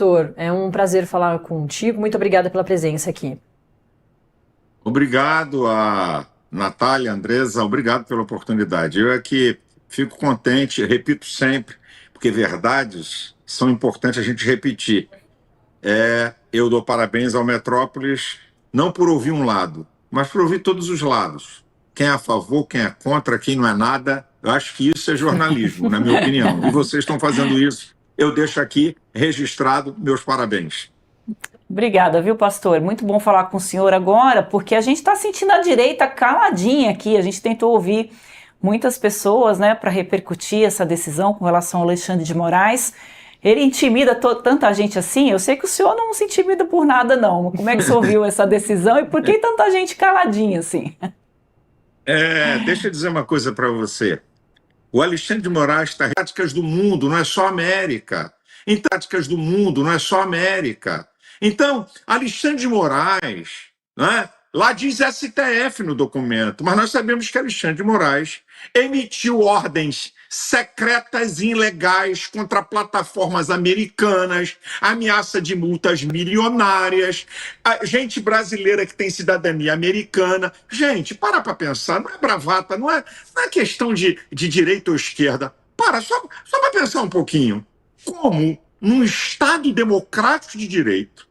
Doutor, é um prazer falar contigo. Muito obrigada pela presença aqui. Obrigado a Natália, Andresa, obrigado pela oportunidade. Eu é que fico contente, repito sempre, porque verdades são importantes a gente repetir. Eu dou parabéns ao Metrópolis, não por ouvir um lado, mas por ouvir todos os lados. Quem é a favor, quem é contra, quem não é nada. Eu acho que isso é jornalismo, na minha opinião. E vocês estão fazendo isso. Eu deixo aqui registrado meus parabéns. Obrigada, viu, pastor? Muito bom falar com o senhor agora, porque a gente está sentindo a direita caladinha aqui. A gente tentou ouvir muitas pessoas, né, para repercutir essa decisão com relação ao Alexandre de Moraes. Ele intimida tanta gente assim? Eu sei que o senhor não se intimida por nada, não. Como é que o senhor viu essa decisão e por que tanta gente caladinha assim? Deixa eu dizer uma coisa para você. O Alexandre de Moraes está em táticas do mundo, não é só América. Em táticas do mundo, não é só América. Então, Alexandre de Moraes, né, lá diz STF no documento, mas nós sabemos que Alexandre de Moraes emitiu ordens secretas e ilegais contra plataformas americanas, ameaça de multas milionárias, a gente brasileira que tem cidadania americana. Gente, para pensar, não é bravata, não é questão de direita ou esquerda. Só para pensar um pouquinho. Como, num Estado democrático de direito,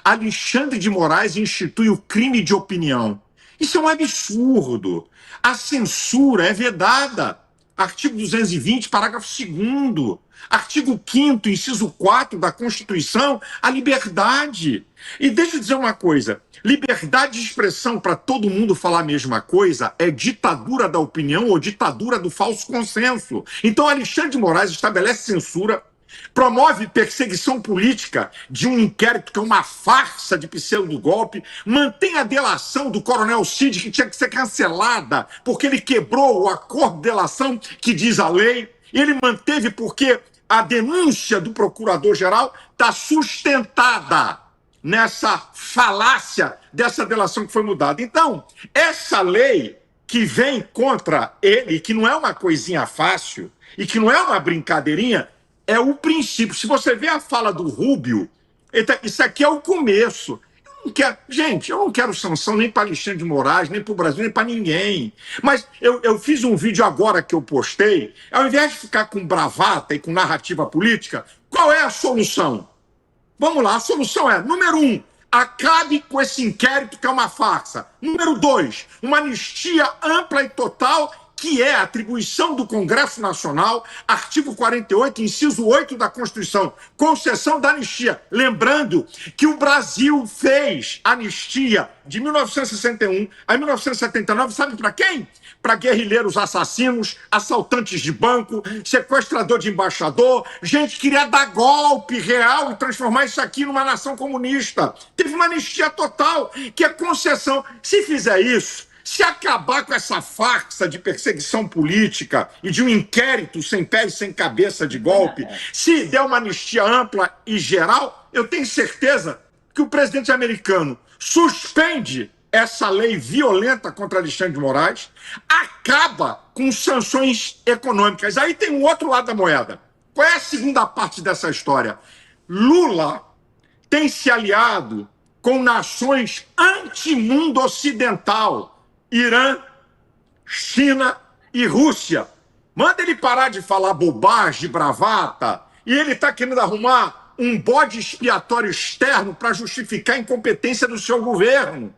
Alexandre de Moraes institui o crime de opinião? Isso é um absurdo. A censura é vedada. Artigo 220, parágrafo 2º. Artigo 5º, inciso 4 da Constituição, a liberdade. E deixa eu dizer uma coisa, liberdade de expressão para todo mundo falar a mesma coisa é ditadura da opinião ou ditadura do falso consenso. Então Alexandre de Moraes estabelece censura, promove perseguição política de um inquérito que é uma farsa de pseudo-golpe, mantém a delação do coronel Cid, que tinha que ser cancelada, porque ele quebrou o acordo de delação que diz a lei, ele manteve porque a denúncia do procurador-geral está sustentada nessa falácia dessa delação que foi mudada. Então, essa lei que vem contra ele, que não é uma coisinha fácil e que não é uma brincadeirinha, é o princípio. Se você vê a fala do Rubio, isso aqui é o começo. Gente, eu não quero sanção nem para Alexandre de Moraes, nem para o Brasil, nem para ninguém. Mas eu fiz um vídeo agora que eu postei, ao invés de ficar com bravata e com narrativa política, qual é a solução? Vamos lá, a solução é, número 1, acabe com esse inquérito que é uma farsa. Número 2, uma anistia ampla e total, que é a atribuição do Congresso Nacional, artigo 48, inciso 8 da Constituição, concessão da anistia. Lembrando que o Brasil fez anistia de 1961 a 1979, sabe para quem? Para guerrilheiros assassinos, assaltantes de banco, sequestrador de embaixador, gente que queria dar golpe real e transformar isso aqui numa nação comunista. Teve uma anistia total, que é concessão. Se fizer isso, se acabar com essa farsa de perseguição política e de um inquérito sem pé e sem cabeça de golpe, se der uma anistia ampla e geral, eu tenho certeza que o presidente americano suspende essa lei violenta contra Alexandre de Moraes, acaba com sanções econômicas. Aí tem um outro lado da moeda. Qual é a segunda parte dessa história? Lula tem se aliado com nações anti-mundo ocidental, Irã, China e Rússia. Manda ele parar de falar bobagem, bravata, e ele está querendo arrumar um bode expiatório externo para justificar a incompetência do seu governo.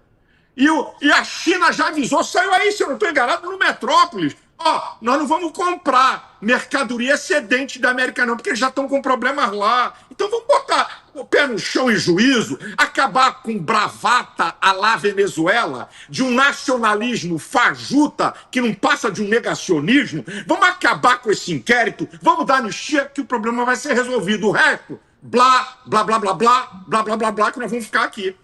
E a China já avisou, saiu aí, se eu não estou enganado, no Metrópolis. Nós não vamos comprar mercadoria excedente da América não, porque eles já estão com problemas lá. Então vamos botar o pé no chão e juízo, acabar com bravata à la Venezuela, de um nacionalismo fajuta que não passa de um negacionismo. Vamos acabar com esse inquérito, vamos dar anistia que o problema vai ser resolvido. O resto, blá, blá, blá, blá, blá, blá, blá, blá, blá, que nós vamos ficar aqui.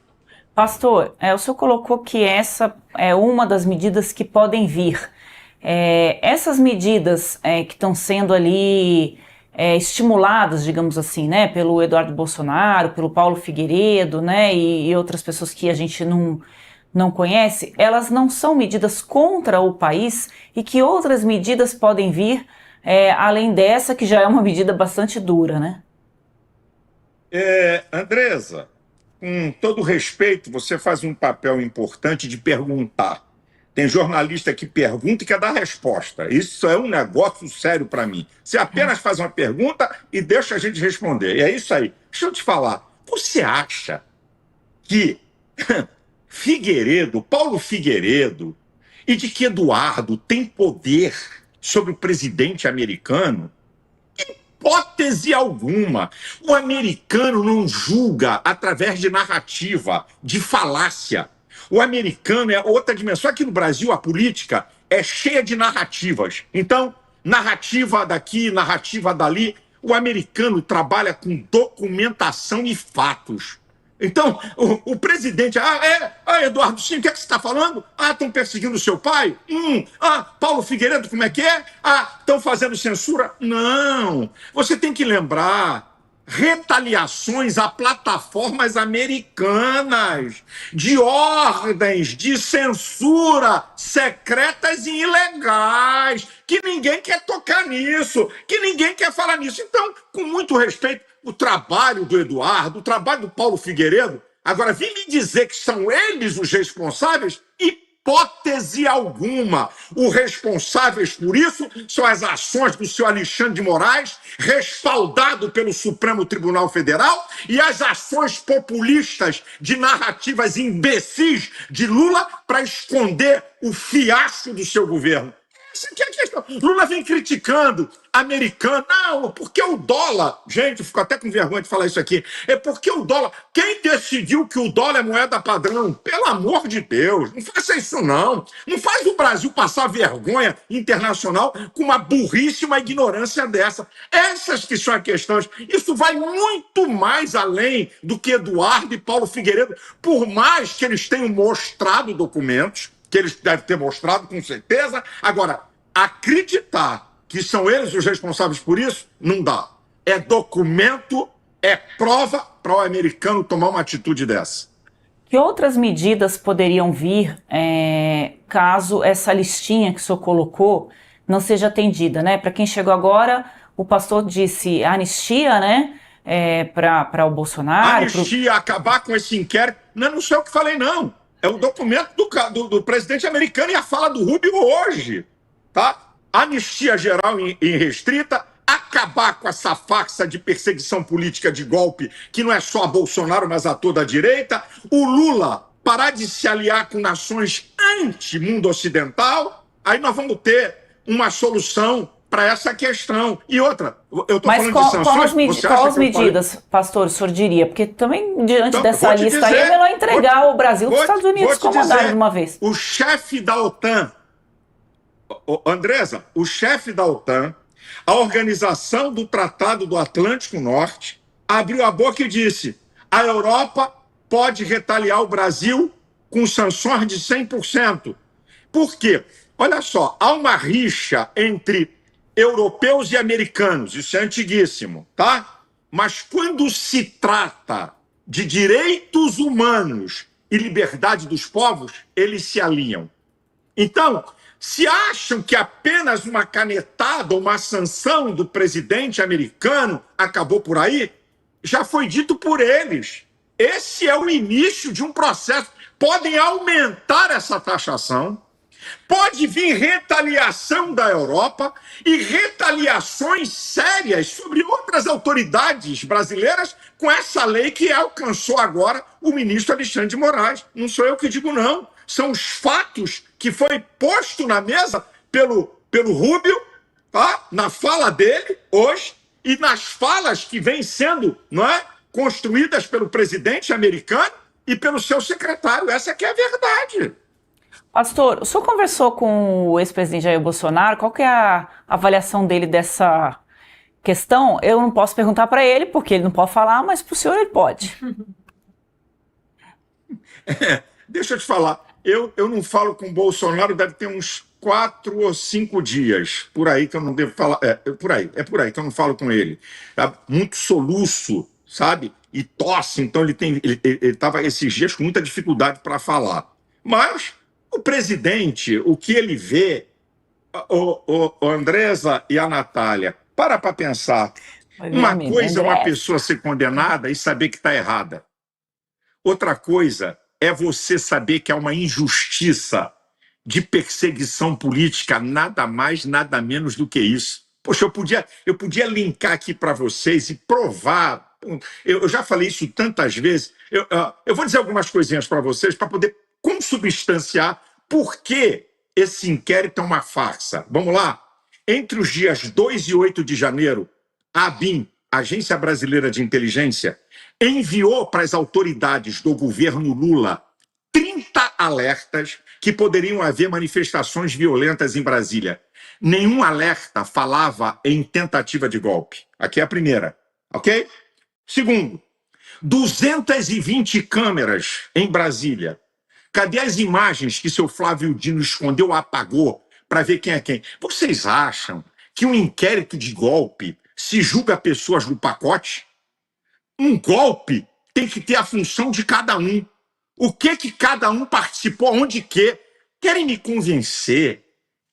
Pastor, o senhor colocou que essa é uma das medidas que podem vir. Essas medidas que estão sendo ali estimuladas, digamos assim, né, pelo Eduardo Bolsonaro, pelo Paulo Figueiredo, né, e outras pessoas que a gente não conhece, elas não são medidas contra o país e que outras medidas podem vir além dessa, que já é uma medida bastante dura, né? Andresa, com todo respeito, você faz um papel importante de perguntar. Tem jornalista que pergunta e quer dar resposta. Isso é um negócio sério para mim. Você apenas faz uma pergunta e deixa a gente responder. E é isso aí. Deixa eu te falar. Você acha que Paulo Figueiredo, e de que Eduardo tem poder sobre o presidente americano? Hipótese alguma. O americano não julga através de narrativa, de falácia. O americano é outra dimensão. Aqui no Brasil, a política é cheia de narrativas. Então, narrativa daqui, narrativa dali. O americano trabalha com documentação e fatos. Então, o presidente... Eduardo, sim, o que é que você está falando? Estão perseguindo o seu pai? Paulo Figueiredo, como é que é? Estão fazendo censura? Não. Você tem que lembrar retaliações a plataformas americanas de ordens de censura secretas e ilegais, que ninguém quer tocar nisso, que ninguém quer falar nisso. Então, com muito respeito, o trabalho do Eduardo, o trabalho do Paulo Figueiredo, agora vem me dizer que são eles os responsáveis? Hipótese alguma. Os responsáveis por isso são as ações do senhor Alexandre de Moraes, respaldado pelo Supremo Tribunal Federal, e as ações populistas de narrativas imbecis de Lula para esconder o fiasco do seu governo. Essa aqui é a questão. Lula vem criticando americano. Não, porque o dólar... Gente, eu fico até com vergonha de falar isso aqui. É porque o dólar... Quem decidiu que o dólar é moeda padrão? Pelo amor de Deus, não faça isso não. Não faz o Brasil passar vergonha internacional com uma burrice, uma ignorância dessa. Essas que são as questões. Isso vai muito mais além do que Eduardo e Paulo Figueiredo, por mais que eles tenham mostrado documentos, que eles devem ter mostrado, com certeza. Agora, acreditar que são eles os responsáveis por isso, não dá. É documento, é prova para o americano tomar uma atitude dessa. Que outras medidas poderiam vir caso essa listinha que o senhor colocou não seja atendida, né? Para quem chegou agora, o pastor disse anistia, né? Para o Bolsonaro. Anistia, acabar com esse inquérito. Não sei o que falei, não. É o documento do presidente americano e a fala do Rubio hoje, tá? Anistia geral e restrita, acabar com essa farsa de perseguição política de golpe, que não é só a Bolsonaro, mas a toda a direita. O Lula parar de se aliar com nações anti-mundo ocidental. Aí nós vamos ter uma solução para essa questão. E outra, eu estou falando de sanções... Qual as medidas, pastor, o senhor diria? Porque também, diante dessa lista aí, é melhor entregar o Brasil para os Estados Unidos comandarem de uma vez. O chefe da OTAN, Andresa, o chefe da OTAN, a Organização do Tratado do Atlântico Norte, abriu a boca e disse: a Europa pode retaliar o Brasil com sanções de 100%. Por quê? Olha só, há uma rixa entre europeus e americanos, isso é antiguíssimo, tá? Mas quando se trata de direitos humanos e liberdade dos povos, eles se alinham. Então, se acham que apenas uma canetada ou uma sanção do presidente americano acabou por aí, já foi dito por eles. Esse é o início de um processo. Podem aumentar essa taxação, pode vir retaliação da Europa e retaliações sérias sobre outras autoridades brasileiras com essa lei que alcançou agora o ministro Alexandre de Moraes. Não sou eu que digo, não. São os fatos que foi posto na mesa pelo Rubio, tá? Na fala dele hoje e nas falas que vêm sendo, não é, construídas pelo presidente americano e pelo seu secretário. Essa que é a verdade. Pastor, o senhor conversou com o ex-presidente Jair Bolsonaro, qual que é a avaliação dele dessa questão? Eu não posso perguntar para ele, porque ele não pode falar, mas para o senhor ele pode. Deixa eu te falar, eu não falo com o Bolsonaro, deve ter uns 4 ou 5 dias, por aí que eu não devo falar, é por aí que eu não falo com ele. Tá muito soluço, sabe? E tosse, então ele estava esses dias com muita dificuldade para falar. Mas o presidente, o que ele vê, o Andresa e a Natália, para pensar. Foi meu Uma amigo, coisa é uma André. pessoa ser condenada e saber que está errada. Outra coisa é você saber que há uma injustiça de perseguição política, nada mais, nada menos do que isso. Poxa, eu podia linkar aqui para vocês e provar. Eu já falei isso tantas vezes. Eu vou dizer algumas coisinhas para vocês para poder consubstanciar por que esse inquérito é uma farsa. Vamos lá? Entre os dias 2 e 8 de janeiro, a ABIN, Agência Brasileira de Inteligência, enviou para as autoridades do governo Lula 30 alertas que poderiam haver manifestações violentas em Brasília. Nenhum alerta falava em tentativa de golpe. Aqui é a primeira, ok? Segundo, 220 câmeras em Brasília. Cadê as imagens que seu Flávio Dino escondeu ou apagou para ver quem é quem? Vocês acham que um inquérito de golpe se julga pessoas do pacote? Um golpe tem que ter a função de cada um. O que cada um participou, onde que? Querem me convencer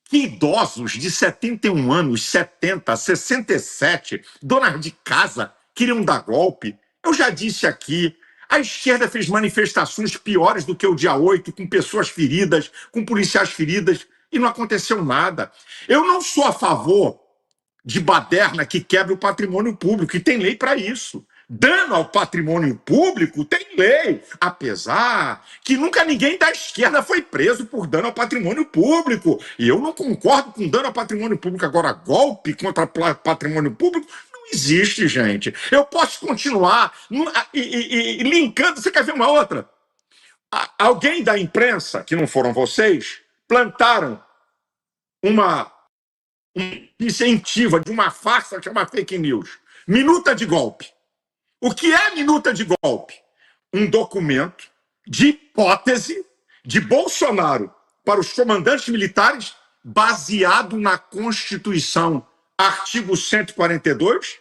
que idosos de 71 anos, 70, 67, donas de casa, queriam dar golpe? Eu já disse aqui, a esquerda fez manifestações piores do que o dia 8, com pessoas feridas, com policiais feridas, e não aconteceu nada. Eu não sou a favor de baderna que quebra o patrimônio público, e tem lei para isso. Dano ao patrimônio público tem lei, apesar que nunca ninguém da esquerda foi preso por dano ao patrimônio público. E eu não concordo com dano ao patrimônio público. Agora, golpe contra patrimônio público não existe, gente. Eu posso continuar linkando. Você quer ver uma outra? Alguém da imprensa, que não foram vocês, plantaram uma incentiva de uma farsa chamada fake news. Minuta de golpe. O que é minuta de golpe? Um documento de hipótese de Bolsonaro para os comandantes militares baseado na Constituição. Artigo 142,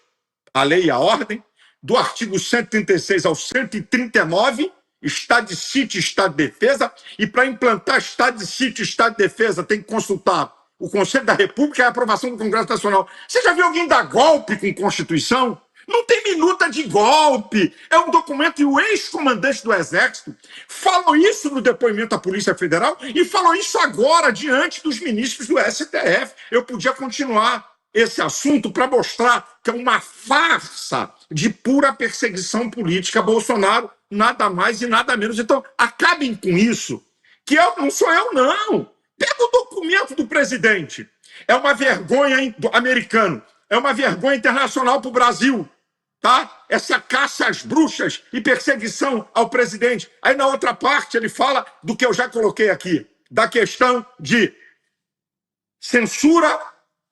a lei e a ordem, do artigo 136 ao 139, estado de sítio e estado de defesa, e para implantar estado de sítio e estado de defesa tem que consultar o Conselho da República e a aprovação do Congresso Nacional. Você já viu alguém dar golpe com Constituição? Não tem minuta de golpe. É um documento, e o ex-comandante do Exército falou isso no depoimento à Polícia Federal e falou isso agora diante dos ministros do STF. Eu podia continuar esse assunto para mostrar que é uma farsa de pura perseguição política. Bolsonaro, nada mais e nada menos. Então, acabem com isso, que não sou eu, não. Pega o documento do presidente. É uma vergonha americano. É uma vergonha internacional para o Brasil. Tá? Essa caça às bruxas e perseguição ao presidente. Aí na outra parte ele fala do que eu já coloquei aqui, da questão de censura,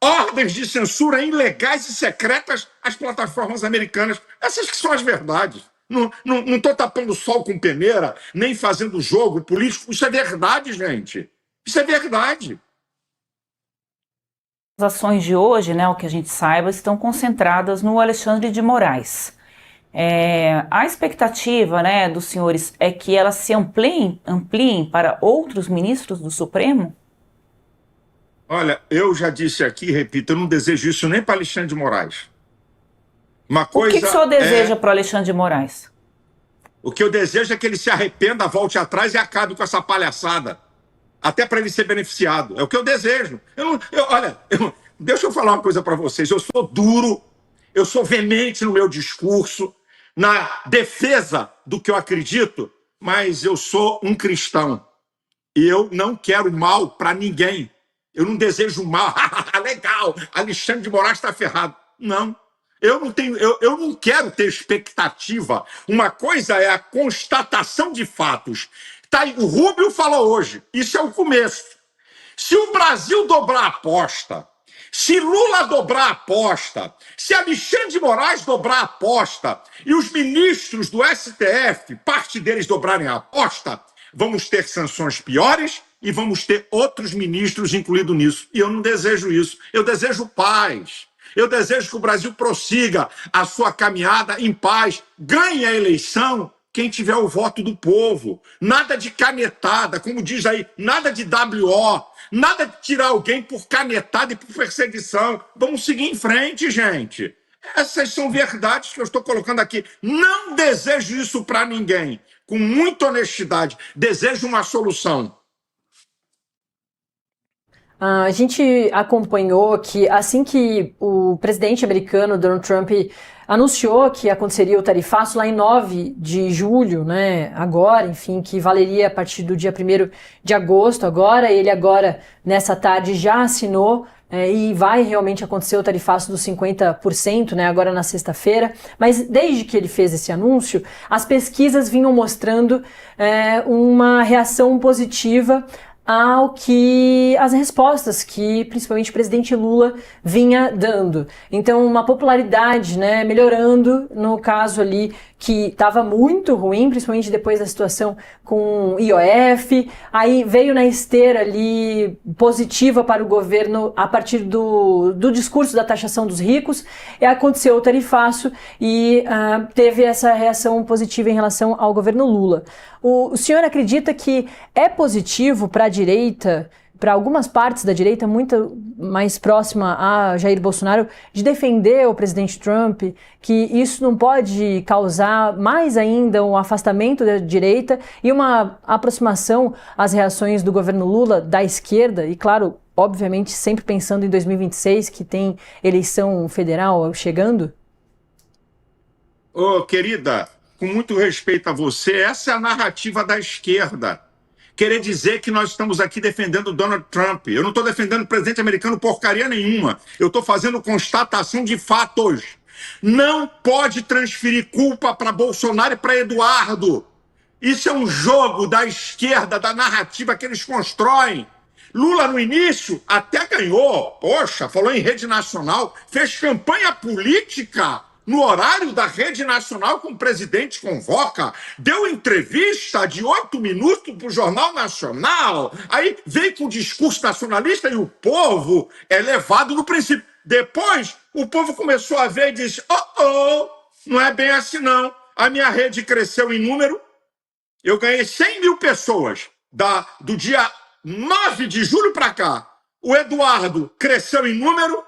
ordens de censura ilegais e secretas às plataformas americanas. Essas que são as verdades. Não estou tapando o sol com peneira, nem fazendo jogo político. Isso é verdade, gente. Isso é verdade. As ações de hoje, né, o que a gente saiba, estão concentradas no Alexandre de Moraes. A expectativa, né, dos senhores é que elas se ampliem para outros ministros do Supremo? Olha, eu já disse aqui, repito, eu não desejo isso nem para Alexandre de Moraes. Uma coisa O que o senhor deseja para o Alexandre de Moraes? O que eu desejo é que ele se arrependa, volte atrás e acabe com essa palhaçada. Até para ele ser beneficiado. É o que eu desejo. Deixa eu falar uma coisa para vocês. Eu sou duro, eu sou veemente no meu discurso, na defesa do que eu acredito, mas eu sou um cristão. E eu não quero mal para ninguém. Eu não desejo mal. Legal, Alexandre de Moraes está ferrado. Não. Eu não quero ter expectativa. Uma coisa é a constatação de fatos. Tá, o Rubio falou hoje, isso é o começo. Se o Brasil dobrar a aposta, se Lula dobrar a aposta, se Alexandre de Moraes dobrar a aposta e os ministros do STF, parte deles dobrarem a aposta, vamos ter sanções piores e vamos ter outros ministros incluídos nisso. E eu não desejo isso. Eu desejo paz. Eu desejo que o Brasil prossiga a sua caminhada em paz, ganhe a eleição quem tiver o voto do povo. Nada de canetada, como diz aí, nada de WO, nada de tirar alguém por canetada e por perseguição. Vamos seguir em frente, gente. Essas são verdades que eu estou colocando aqui. Não desejo isso para ninguém. Com muita honestidade, desejo uma solução. A gente acompanhou que assim que o presidente americano, Donald Trump, anunciou que aconteceria o tarifaço lá em 9 de julho, né, agora, enfim, que valeria a partir do dia 1º de agosto agora, ele agora, nessa tarde, já assinou e vai realmente acontecer o tarifaço dos 50%, né, agora na sexta-feira, mas desde que ele fez esse anúncio, as pesquisas vinham mostrando uma reação positiva ao que as respostas que principalmente o presidente Lula vinha dando. Então, uma popularidade, né, melhorando no caso ali que estava muito ruim, principalmente depois da situação com o IOF, aí veio na esteira ali positiva para o governo a partir do discurso da taxação dos ricos, e aconteceu o tarifaço e teve essa reação positiva em relação ao governo Lula. O senhor acredita que é positivo para a direita, para algumas partes da direita muito mais próxima a Jair Bolsonaro, de defender o presidente Trump, que isso não pode causar mais ainda um afastamento da direita e uma aproximação às reações do governo Lula da esquerda? E claro, obviamente sempre pensando em 2026, que tem eleição federal chegando? Ô, querida, com muito respeito a você, essa é a narrativa da esquerda. Querer dizer que nós estamos aqui defendendo Donald Trump. Eu não estou defendendo o presidente americano porcaria nenhuma. Eu estou fazendo constatação de fatos. Não pode transferir culpa para Bolsonaro e para Eduardo. Isso é um jogo da esquerda, da narrativa que eles constroem. Lula, no início, até ganhou. Poxa, falou em rede nacional, fez campanha política no horário da rede nacional que o presidente convoca, deu entrevista de 8 minutos para o Jornal Nacional, aí veio com o discurso nacionalista e o povo é levado no princípio. Depois, o povo começou a ver e disse, não é bem assim não. A minha rede cresceu em número, eu ganhei 100 mil pessoas do dia 9 de julho para cá. O Eduardo cresceu em número,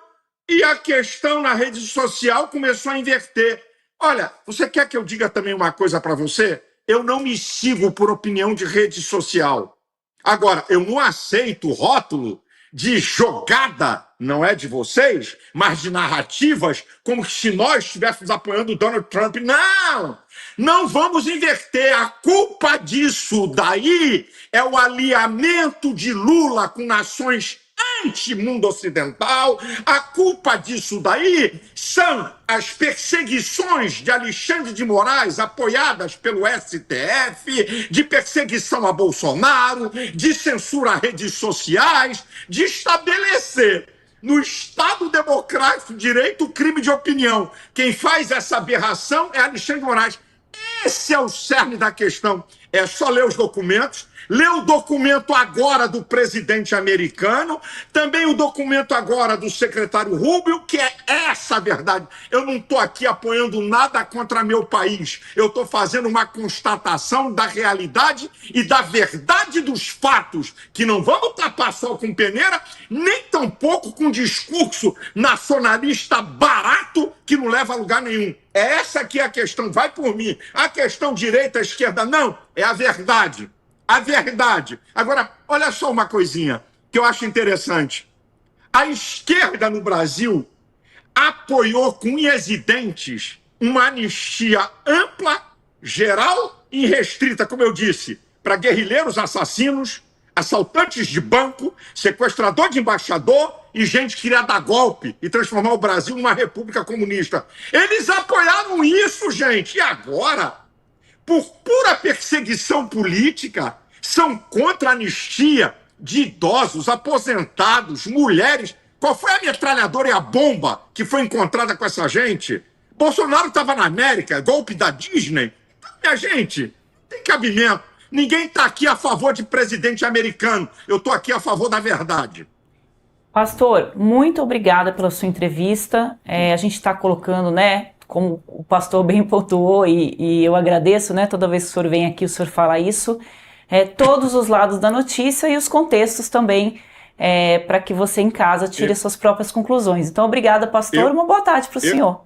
e a questão na rede social começou a inverter. Olha, você quer que eu diga também uma coisa para você? Eu não me sigo por opinião de rede social. Agora, eu não aceito o rótulo de jogada, não é de vocês, mas de narrativas, como se nós estivéssemos apoiando o Donald Trump. Não! Não vamos inverter. A culpa disso daí é o alinhamento de Lula com nações anti-mundo ocidental. A culpa disso daí são as perseguições de Alexandre de Moraes, apoiadas pelo STF, de perseguição a Bolsonaro, de censura a redes sociais, de estabelecer no Estado Democrático de Direito o crime de opinião. Quem faz essa aberração é Alexandre de Moraes. Esse é o cerne da questão. É só ler os documentos. Lê o documento agora do presidente americano, também o documento agora do secretário Rubio, que é essa a verdade. Eu não estou aqui apoiando nada contra meu país. Eu estou fazendo uma constatação da realidade e da verdade dos fatos, que não vamos tapar sol com peneira, nem tampouco com discurso nacionalista barato que não leva a lugar nenhum. É essa aqui a questão, vai por mim. A questão direita, esquerda, não, é a verdade. A verdade. Agora, olha só uma coisinha que eu acho interessante. A esquerda no Brasil apoiou com unhas e dentes uma anistia ampla, geral e restrita, como eu disse, para guerrilheiros assassinos, assaltantes de banco, sequestrador de embaixador e gente que queria dar golpe e transformar o Brasil numa república comunista. Eles apoiaram isso, gente. E agora, por pura perseguição política, são contra a anistia de idosos, aposentados, mulheres. Qual foi a metralhadora e a bomba que foi encontrada com essa gente? Bolsonaro estava na América, golpe da Disney. Minha gente, tem cabimento. Ninguém está aqui a favor de presidente americano. Eu estou aqui a favor da verdade. Pastor, muito obrigada pela sua entrevista. A gente está colocando, né, como o pastor bem pontuou, e eu agradeço, né, toda vez que o senhor vem aqui, o senhor fala isso, todos os lados da notícia e os contextos também, para que você em casa tire suas próprias conclusões. Então, obrigada, pastor, uma boa tarde para o senhor.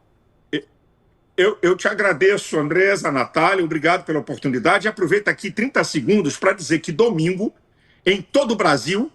Eu te agradeço, Andresa, Natália, obrigado pela oportunidade. E aproveito aqui 30 segundos para dizer que domingo, em todo o Brasil,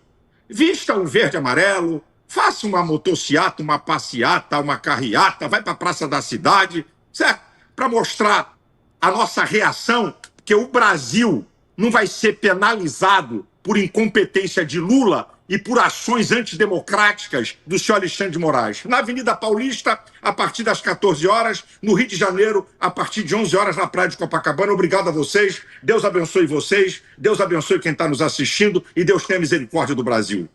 vista um verde e amarelo, faça uma motociata, uma passeata, uma carreata, vai para a Praça da Cidade, certo? Para mostrar a nossa reação, que o Brasil não vai ser penalizado por incompetência de Lula e por ações antidemocráticas do senhor Alexandre de Moraes. Na Avenida Paulista, a partir das 14 horas, no Rio de Janeiro, a partir de 11 horas, na Praia de Copacabana. Obrigado a vocês, Deus abençoe vocês, Deus abençoe quem está nos assistindo e Deus tenha misericórdia do Brasil.